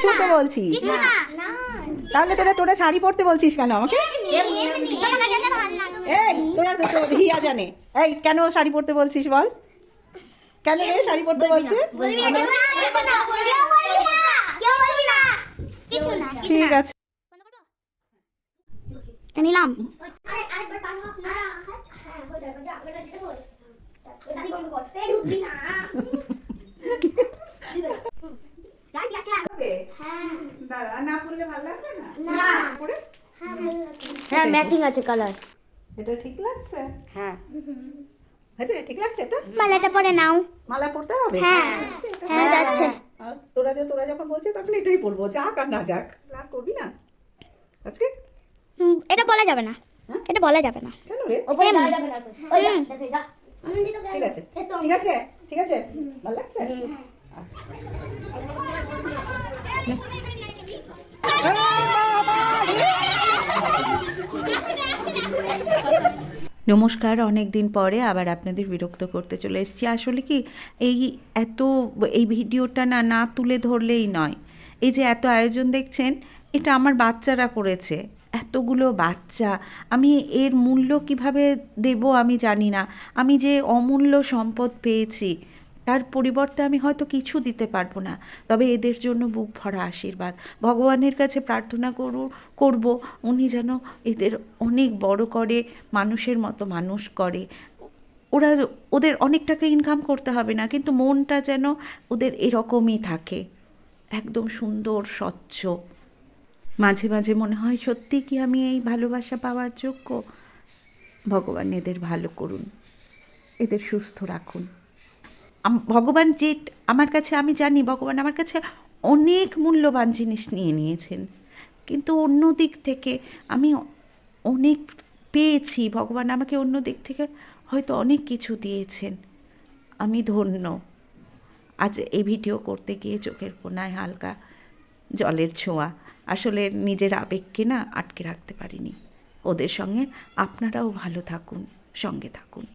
কিছু তো বলছিস। তাহলে তোরা শাড়ি পরতে বলছিস কেন আমাকে? এই তোরা তো হিয়া জানে। এই কেন শাড়ি পরতে বলছিস বল? কেন রে শাড়ি পরতে বলছে? ঠিক আছে নিলাম। না পরলে ভালো লাগবে না? হ্যাঁ ম্যাচিং আছে কালার। এটা ঠিক লাগছে? হ্যাঁ আচ্ছা ঠিক লাগছে এটা? মালাটা পরে নাও। মালা পরতে হবে? হ্যাঁ হ্যাঁ যাচ্ছে। আর তোরা যখন বলছিস তখন এটাই বলবো, যাক আর না যাক। ক্লাস করবি না আজকে? এটা বলা যাবে না, এটা বলা যাবে না। কেন রে? ওপরে বলা যাবে না। ওই ঠিক আছে ঠিক আছে ঠিক আছে, ভালো লাগছে? আচ্ছা নমস্কার, অনেক দিন পরে আবার আপনাদের বিরক্ত করতে চলে এসেছি। আসলে কি এই ভিডিওটা না তুলে ধরলেই নয়। এই যে এত আয়োজন দেখছেন, এটা আমার বাচ্চারা করেছে। এতগুলো বাচ্চা, আমি এর মূল্য কিভাবে দেব আমি জানি না। আমি যে অমূল্য সম্পদ পেয়েছি, তার পরিবর্তে আমি হয়তো কিছু দিতে পারবো না, তবে এদের জন্য বুক ভরা আশীর্বাদ। ভগবানের কাছে প্রার্থনা করব উনি যেন এদের অনেক বড় করে, মানুষের মতো মানুষ করে। ওদের অনেক টাকা ইনকাম করতে হবে না, কিন্তু মনটা যেন ওদের এরকমই থাকে, একদম সুন্দর স্বচ্ছ। মাঝে মাঝে মনে হয় সত্যি কি আমি এই ভালোবাসা পাওয়ার যোগ্য? ভগবান এদের ভালো করুন, এদের সুস্থ রাখুন। ভগবান যে আমার কাছে, আমি জানি ভগবান আমার কাছে অনেক মূল্যবান জিনিস নিয়ে নিয়েছেন, কিন্তু অন্য দিক থেকে আমি অনেক পেয়েছি। ভগবান আমাকে অন্য দিক থেকে হয়তো অনেক কিছু দিয়েছেন, আমি ধন্য। আজ এই ভিডিও করতে গিয়ে চোখের কোণায় হালকা জলের ছোঁয়া। আসলে নিজের আবেগকে না আটকে রাখতে পারিনি। ওদের সঙ্গে আপনারাও ভালো থাকুন, সঙ্গে থাকুন।